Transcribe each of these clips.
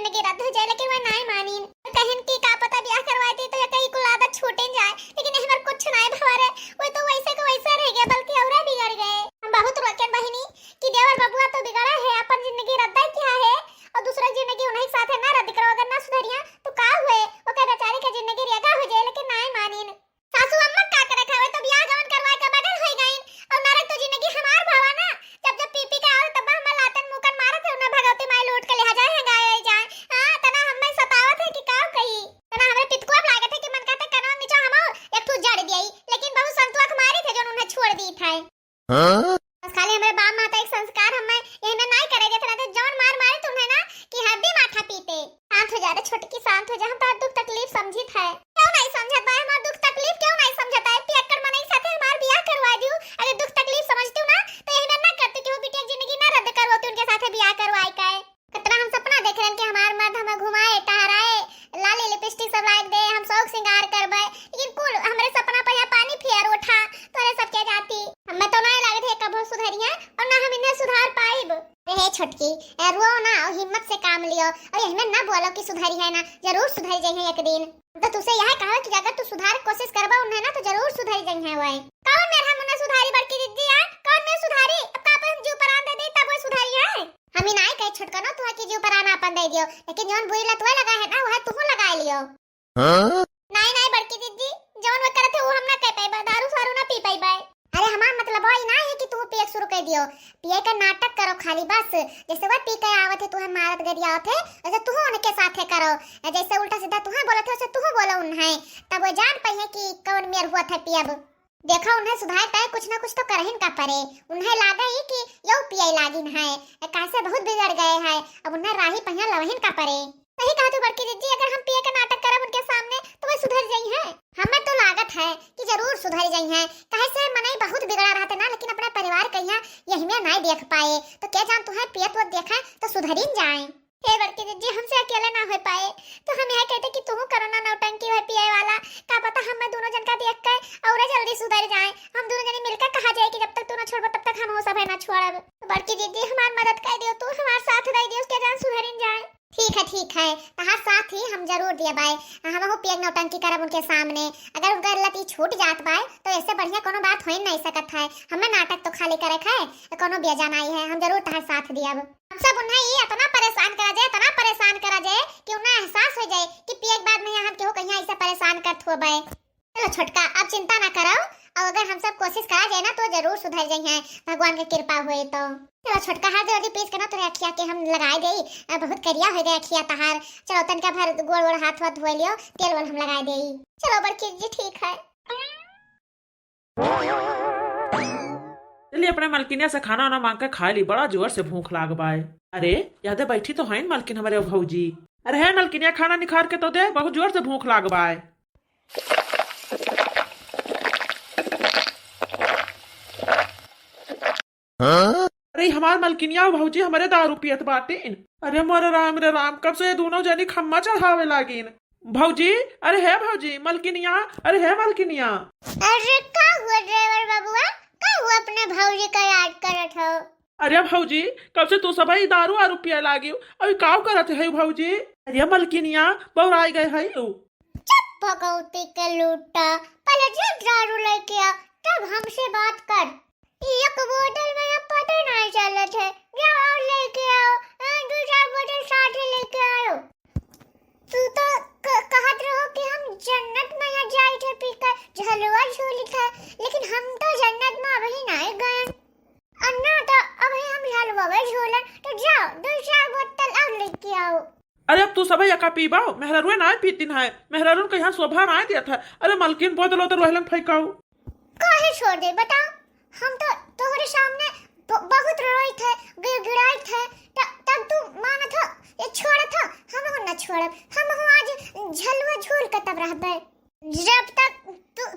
जिंदगी रद्द हो जाए, लेकिन वह नहीं मानी। कहन की का पता ब्याह करवाए दी तो कहीं कुल आदत छूटे जाए, लेकिन हमर कुछ नहीं भवरे। वो तो वैसे को वैसा रह गया, बल्कि और बिगड़ गए। हम बहुत रोकन बहिनी कि देवर बबुआ तो बिगड़ा है, अपन जिंदगी रद्द किया है और दूसरा जिंदगी उन्हीं साथ है ना रद्द करो। अगर ना सुधरिया तो का हुए, वो कह बेचारी के जिंदगी रेगा हो जाए, लेकिन नहीं मानी। सासू अम्मा का करे खावे तो ब्याह गवन करवाए के बगल हो गई और नारे तो जिंदगी हमार भावा ना। जब जब पीपी का और तब हम लातन मुकन मारत है ना, भगवती माई लूट के ले जाए है गाय जाए। हां तना हमें सतावत है कि का कही, तना हमरे पितकुआ लागत है कि मन कहते कनो नीचे हम एक ठू जड़ दिई, लेकिन बहुत संतुआ मारी थे जो उन्हें छोड़ दी था। हां बस खाली हमरे बाप माता एक संस्कार हमें यही नहीं करेगे थे, तो जौन मार मारे तुम्हें ना कि हड्डी माथा पीते। शांत हो जा रे छोटकी, शांत हो जा। हम तो दुख तकलीफ समझित है, क्यों नहीं समझत है हमार दुख तकलीफ, क्यों नहीं समझता है? पियक्कड़ मनई साथे हमार बियाह करवा दियो। अगर दुख तकलीफ समझती हूं ना तो यही ना करती कि वो बिटिया जिंदगी ना रद्द करवाती, उनके साथे बियाह करवाए का है। कितना हम सपना देख रहे हैं कि हमार मर्द हमें घुमाए टहराए, लाली लिपस्टिक सब लाइक दे, हम शौक श्रृंगार करबे, लेकिन कुल हमरे सपना पे यहाँ पानी फेर उठा तोरे सब के जाती। हमें तो नहीं लगे थे कबो सुधरिया और ना हम इन्हें सुधार पाइब। हे छोटकी रो ना और हिम्मत से काम लियो, और यही ना बोलो कि सुधरी है ना, जरूर सुधर जाएंगे एक दिन। तो तुसे यह कहा कि अगर तू सुधार कोशिश करबा उन्हें ना तो जरूर सुधर जाएंगे। वही कौन मेरा मुन्ना सुधारी बड़की दीदी यार, कौन मैं सुधारी? अब का पे हम जीव पर आन दे दे तब वो सुधारी है। हम ही नहीं कहे छोटका ना तू की जीव पर आना अपन दे दियो, लेकिन जौन बुरी लत लगा है ना वह तू लगा लियो। नहीं नहीं बड़की दीदी, जौन वो करत है वो हम ना कह पाइबा, दारू सारू ना पी पाइबा। अरे हमार मतलब वही ना है कि तू पिए शुरू कर दियो, पिए का नाटक करो खाली बस। जैसे वो पी के आवत है तुहे मारत गरिया होते, वैसे तू उनके साथे करो। जैसे उल्टा सीधा तुहे बोलत है वैसे तू बोलो उन्हें, तब वो जान पाए कि कौन मेर हुआ था पियब। देखा उन्हें सुधार पाए, कुछ ना कुछ तो करहिन का परे। उन्हें लागा ही कि यो पिए लागिन है, कैसे बहुत बिगड़ गए हैं, अब उन्हें राही पहिया लवहिन का परे। सही कहा तू बड़की दीदी, अगर हम पिए का नाटक करब उनके सामने तो वो सुधर जाई है। हमें तो लागत है कि जरूर सुधर जाई है, कहे से मनई बहुत बिगड़ा रहते ना, लेकिन अपने परिवार कहिया यही में नहीं देख पाए, तो क्या जान तुम्हें पियत वो देखा तो सुधरिन जाए। हे बड़की दीदी हमसे अकेले ना हो पाए तो हम यह कहते कि तुम करो ना नौटंकी है पिए वाला, का पता हम दोनों जन का देख कर और जल्दी सुधर जाए। हम दोनों जने मिलकर कहा जाए कि जब तक तू ना छोड़बो तब तक हम हो सब है ना छोड़ब। तो बड़की दीदी हमार मदद कर दियो, तू हमार साथ दे दियो, उसके जान सुधरिन जाए। ठीक है तहार साथ ही हम जरूर दिया बाय। हम हो पिए नौटंकी करब उनके सामने, अगर उनका लती छूट जात बाय तो ऐसे बढ़िया कोनो बात हो नहीं सकत है। हमें नाटक तो खाली करे है, कोनो बेजान आई है, हम जरूर तहार साथ दियब। हम सब उन्हें ये इतना परेशान करा जाए, इतना परेशान करा जाए कि उन्हें एहसास हो जाए कि पिए के बाद नहीं हम केहू कहीं ऐसे परेशान करत हो बाय। चलो छोटका अब चिंता ना करो, और अगर हम सब कोशिश करा जाए ना तो जरूर सुधर जाए हैं, भगवान की कृपा हुए तो। चलो छोटका हाथ जल्दी पीस के ना तो अखिया के हम लगाए देई, बहुत करिया हो गए अखिया तहार। चलो तनका भर गोड़ गोड़ हाथ वाथ धोए लियो, तेल वाल हम लगाए देई। चलो बड़की जी ठीक है। चलिए अपने मलकिनिया से खाना वाना मांग कर खा ली, बड़ा जोर से भूख लाग बाय। अरे यादे बैठी तो है मलकिन हमारे भौजी। अरे है मलकिनिया खाना निखार के तो दे, बहुत जोर से भूख लाग बाय। अरे हमार मलकिनिया भौजी हमारे दारू पियत बाटीन। अरे मोरे राम कब से ये दोनों जनी खम्मा चढ़ावे लागिन। भौजी अरे है भौजी मलकिनिया, अरे है मलकिनिया। अरे का हुआ ड्राइवर बाबूआ, का हुआ अपने भौजी का याद करत हो? अरे भौजी कब से तू सब दारू आरू पिए लागी, अभी काव करत है भौजी? अरे मलकिनिया बौराई गए है। चुप भगवती के लूटा, पहले जो दारू लेके आ तब हमसे बात कर। एक बोतल में अब पता नहीं चलत है, जाओ और लेके आओ, दो चार बोतल साथ ही लेके आओ। तू तो कहत रहो कि हम जन्नत में ना जाए थे पीकर झलवा झूली था, लेकिन हम तो जन्नत में अभी नहीं गए। अन्ना तो अभी हम झलवा में झूलन, तो जाओ दो चार बोतल और लेके आओ। अरे अब तू सब यका पीबाओ, मेहरारू ना पीतीन है, मेहरारू के यहाँ शोभा ना दिया था। अरे मलकिन बोतल तो रहलन फेंकाऊ काहे छोड़ दे बताओ, हम तो तोहरे सामने बहुत रोई थे, गिड़गिड़ाई थे, तब तू माना था ये छोड़ा था। हम हो ना छोड़ब, हम हो आज झलवा झूल के तब रहबे। जब तक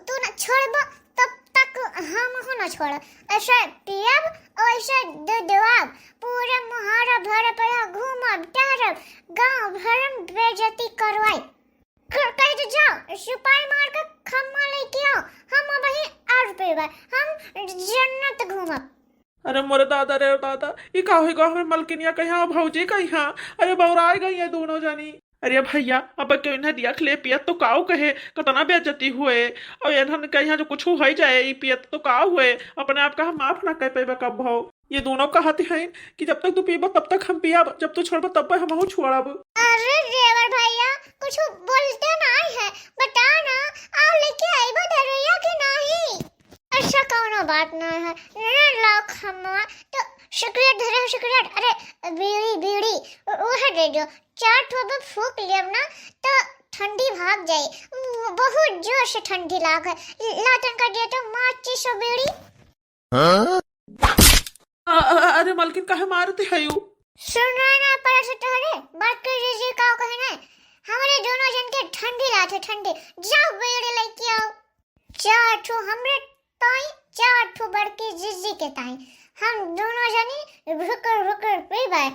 तू ना छोड़ब तब तक हम हो ना छोड़ब। ऐसे पियब और ऐसे दूधवाब, पूरे मुहारा भर पे घूमब टहरब, गांव भर में बेइज्जती करवाई। कह दे जाओ सिपाही मार के खम्मा लेके आओ, हम वही और पेबा, हम जन्नत घूमब। अरे मोरे दादा रे दादा ये का होगा हमें मलकिनिया कहीं भौजी कहीं अरे बौराए गई है दोनों जनी अरे भैया अब क्यों इन्हें दिया खले पियत तो काऊ कहे कतना बेइज्जती हुए और इन्हन कहीं जो कुछ हो जाए ये पियत तो काऊ हुए अपने आप का हम माफ ना कर पेबे कब भाव ये दोनों कहते हैं कि जब तक तू पीबो तब तक हम पियब जब तू छोड़बो तब हम हूँ छोड़ब। अरे देवर भैया कुछ बोलते नहीं है बता ना आप लेके आइबो धरैया कि नहीं। ऐसा कौनो बात नहीं है ना लाख हम तो सिगरेट धरे सिगरेट अरे बीड़ी बीड़ी वो है दे दो 4 ठोबे फूक लेब ना तो ठंडी भाग जाए बहुत जोर से ठंडी लागे लाटन का दे तो माचिस और बीड़ी। अरे मलकिन कहे मारते है यू सुन रहा ना पर से तोहरे बात कर जी का कहना हमारे दोनों जन के ठंडी लाते ठंडी जाओ बेड़े लेके आओ 4 ठो हमरे ताई 4 ठो बड़के जीजी के ताई हम दोनों जनी रुकर पीबे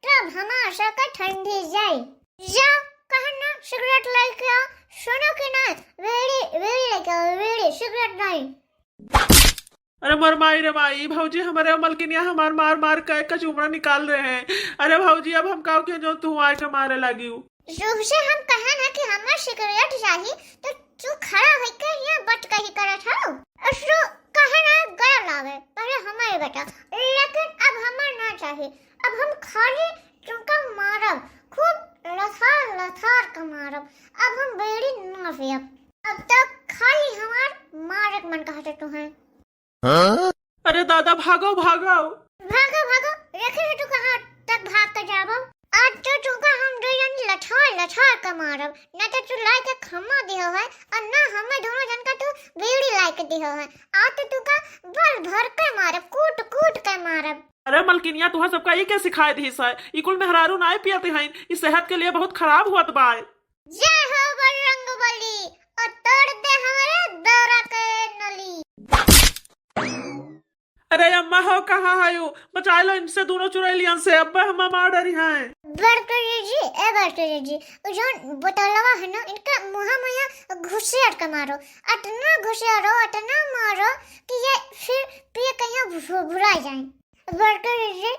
तब हमारा का ठंडी जाए जाओ कहना सिगरेट लेके आओ सुनो कि ना बेड़ी बेड़ी लेके आओ बेड़ी सिगरेट नहीं। अरे मर माई रे माई भौजी हमारे मलकिनिया हमार मार मार कर का चुमड़ा निकाल रहे हैं अरे भौजी अब हम काव के जो तू आए के मारे लगी हूँ से हम कहा ना कि हमार सिगरेट चाहिए तो तू खड़ा होकर यहाँ बट कही करत हो असो कहा ना गला लावे पहले हमारे बेटा लेकिन अब हमार ना चाहिए अब हम खाली तुमका मारब खूब लथार का मारब अब हम बेड़ी ना पियब अब तक खाली हमार मारक मन कहते तुम्हें। अरे दादा भागो भागो भागो भागो रेखे तू कहाँ तक भाग कर जाबो आज तो तुका हम दो जन लठार का मारब ना तो तू लाई के खम्मा दियो है और ना हमें दोनों जन का तू बीड़ी लाई के दियो है आज तो तुका बल भर के मारब कूट के मारब। अरे मलकिनिया तुहा सबका ये क्या सिखाए दी है इकुल मेहरारू ना पियते हैं इस सेहत के लिए बहुत खराब हुआ बाय। जय हो बजरंग बली और तोड़ दे हमारे दौरा के नली। अरे अम्मा हो कहाँ है यू बचा लो इनसे दोनों चुड़ैलियन से अब हम मार डरी हैं। बड़कर जी जो बोतलवा है ना इनका मुहा मुहा घुसे अटका मारो अतना घुसे रो अतना मारो कि ये फिर पिए कहीं भुला जाए। बड़कर जी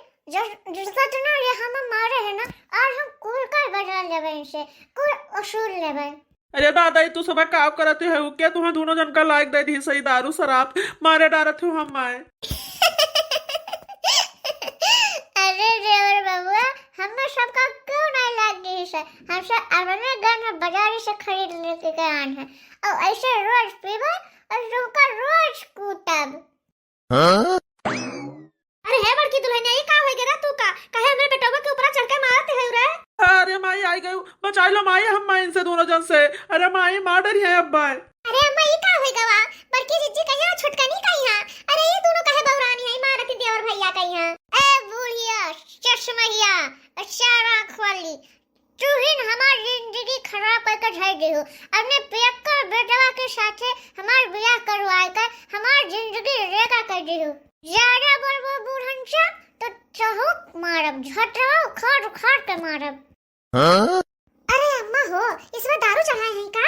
जिसका तो ना ये हम मारे है ना और हम कुल कर बजा लेबे इनसे कुल असूल लेबे। अरे दादा तू सब काम करते हो क्या तुम्हें दोनों जन का लायक दे दी सही दारू शराब मारे डारत हो हम आए। अरे देवर बाबू हमें सबका क्यों नहीं लाग दी है हम सब अपने घर में बाजार से खरीद लेके गए हैं और ऐसे रोज पीबे और रोका रोज कूटब। अरे है बड़की दुल्हनिया ये का हो गया तू का कहे हमरे बेटवा के ऊपर चढ़ के मारते है रे। अरे माई आई गई बचा लो माई हम माई इनसे दोनों जन से अरे माई मार डरी है अब बाय। अरे अम्मा ये का होएगा वा बड़की जीजी कहिया छुटकनी कहिया अरे ये दोनों कहे बहरानी है मारती देवर भैया कहिया ए बुढ़िया चश्मैया चार आंख वाली तू ही हमार जिंदगी खराब करके ढाई दी हो अपने पियक्कर बेटवा के साथ हमार ब्याह करवाए कर हमार जिंदगी रेगा कर दी हो ज्यादा बड़बो बूढ़नचा तो चहुक मारब झटराओ खाड़ के मारब। अरे अम्मा हो इसमें दारू चढ़ाए हैं का।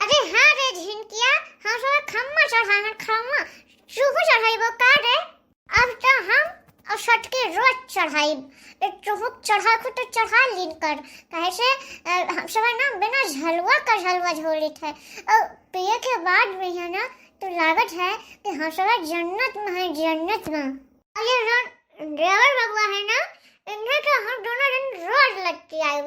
अरे हाँ रे झिनकिया हम सब खम्मा चढ़ाए हैं खम्मा चूहू चढ़ाइबो का रे अब तो हम और सट के रोज चढ़ाइब चूहू चढ़ा को तो चढ़ा लीन कर कहे से हम सब ना बिना झलवा का झलवा झोली थे और पिए के बाद में है ना तो लागत है कि हम सब जन्नत में है जन्नत में। अरे ड्राइवर बाबू है ना इन्हें तो हम दोनों दिन रोज लट्टी आए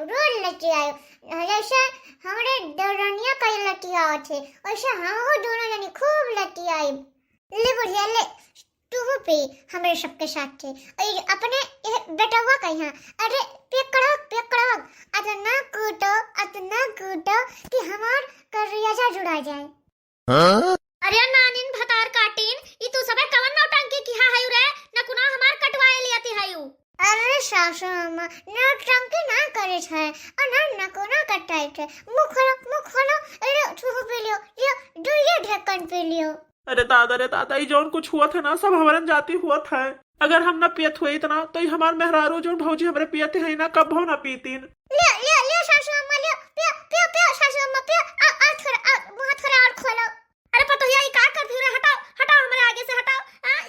जैसे हमारे दौरानिया का लट्टी आओ थे वैसे हम दोनों जनी खूब लट्टी आई ले बुढ़िया ले तू पे हमारे सबके साथ थे अपने बेटवा कहिया अरे पेकड़ो अतना कूटो कि हमार करियाजा जुड़ा जाए। अरे नानिन भतार काटीन ई तू सबे कवन नौटंकी किहा हयु रे न कुना हमार कटवाए लियाती हयु। अरे सासू अम्मा नौटंकी ना करे छै और न कोना कटाई छै मुख खोलो अरे तू पी लियो ये दुइये ढक्कन पी लियो। अरे दादा ये जौन कुछ हुआ था ना सब हमारे जाती हुआ था अगर हम न पियत हुए इतना तो हमार मेहरारू जो भौजी हमारे पियते हैं ना कब हो ना पीतीन। ले सासू अम्मा ले पियो सासू अम्मा पियो आ थोड़ा मुंह थोड़ा और खोलो। अरे पतो ये का करती रे हटाओ हमारे आगे से हटाओ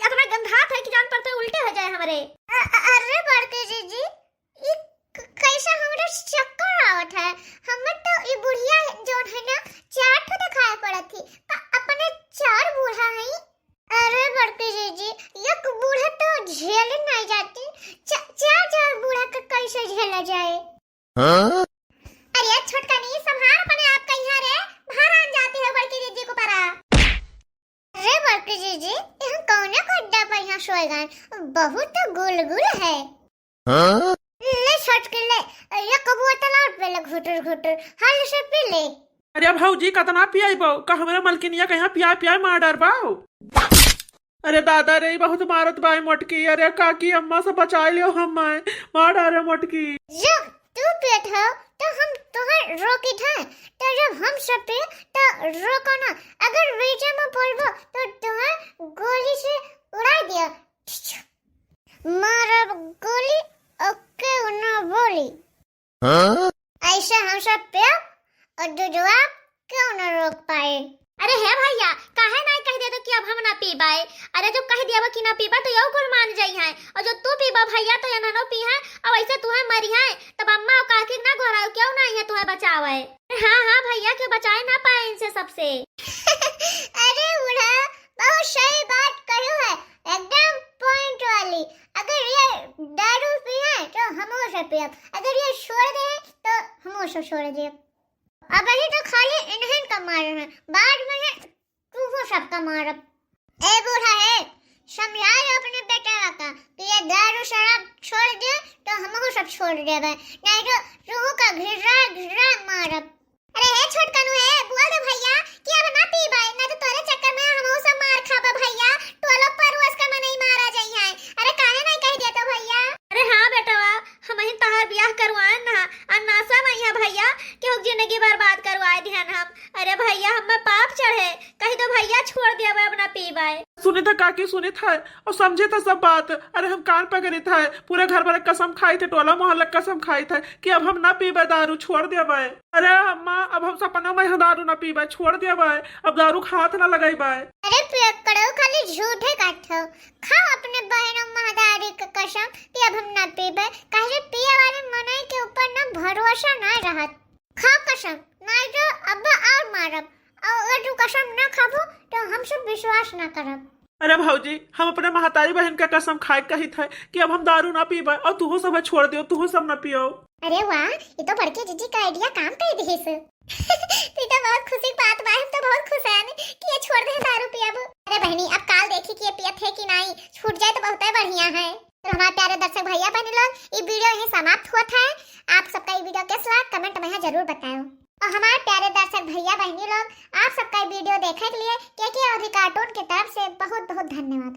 इतना गंधात है कि जान पड़ते बैगन बहुत गुलगुल है। ले छट के ले, ये कबुआ तालाब पे ले घुटर घुटर हाल से पी ले। अरे भौजी कतना पियाई बो का हमरा मलकिनिया कहाँ पिया पिया मार डर बाओ। अरे दादा रे बहुत मारत बाई मोटकी। अरे काकी अम्मा से बचा लियो हम मार डारे मोटकी। जब तू पेट हो तो हम तुम्हें रोकी था, तो जब हम सब पे तो रोको ना। अगर रीचा में पड़बो तो तुम्हें गोली से उड़ा दिया। मारब गोली ओके ना बोली। ऐसा हम सब पे और दुजुआ क्यों न रोक पाए। अरे है भैया काहे नहीं कह दे तो कि अब हम ना पीबाए। अरे जो कह दिया कि ना पीबा तो यो गुण मान जाई है, और जो तू पीबा भैया तो ना नो पी है। अब ऐसे तू है मरी है तब अम्मा और काकी ना घोराओ क्यों नहीं है तुम्हें बचावे। हाँ हाँ भैया क्यों बचाए ना पाए इनसे सबसे। अरे बूढ़ा बहुत सही बात कही है, एकदम पॉइंट वाली। अगर ये दारू पिए तो हम से पिए, अगर ये छोड़ दे तो हम से छोड़ दे। अब अभी तो खाली इन्हें का मार है, बाद में तू हो सबका मार। ए बूढ़ा है समझाए अपने बेटा का कि ये दारू शराब छोड़ दे तो हम सब छोड़ देबे, नहीं तो रूह का घिरा मार। अरे है छोटकनु है बोल दे भैया कि अब ना पीबे, ना तो तोरे चक्कर में हम सब मार खाबे भैया। टोलो परवस का नहीं मारा जाई है। अरे काहे नहीं कह दे तो भैया। अरे हां बेटवा हम ही तहार ब्याह करवाए ना अन्नासा मैया भैया क्यों जिंदगी बर्बाद करवाए ध्यान हम। अरे भैया हम पाप चढ़े कही तो भैया छोड़ दिया अब ना पीबे। सुने था काकी सुने था और समझे था सब बात। अरे हम कान पकड़े था, पूरे घर भर कसम खाई थे, टोला मोहल्ला कसम खाई था कि अब हम ना पीबे दारू छोड़ देबे। अरे अम्मा अब हम सपना में दारू ना पीबे छोड़ देबे, अब दारू हाथ ना लगाइबे। अरे कड़ो खाली झूठे काटो, खाओ अपने बहनों महादारी का कसम कि अब हम ना पीबे। कहे पिए वाले मनाई के ऊपर ना भरोसा ना रहत। खाओ कसम नहीं तो अब और मारब, और अगर तू कसम ना खाबो तो हम सब विश्वास ना करब। अरे भौजी हम अपने महतारी बहन का कसम खाए कही था कि अब हम दारू ना पीबे और तू सब छोड़ दियो, तू सब ना पियो। अरे वाह ये तो बड़के जीजी का आइडिया काम कर दी है। तू तो बहुत खुशी बात बा, हम तो बहुत खुश हैं कि ये छोड़ दे दारू पियब। अरे बहनी अब काल देखी कि ये पियत है कि नहीं, छूट जाए तो बहुत बढ़िया है। तो हमारे प्यारे दर्शक भैया बहनी लोग ये वीडियो यहीं समाप्त हुआ था। आप सबका ये वीडियो कैसा लगा कमेंट में जरूर बताओ। और हमारे प्यारे दर्शक भैया बहनी लोग आप सबका वीडियो देखने के लिए के और कार्टून की तरफ से बहुत बहुत धन्यवाद।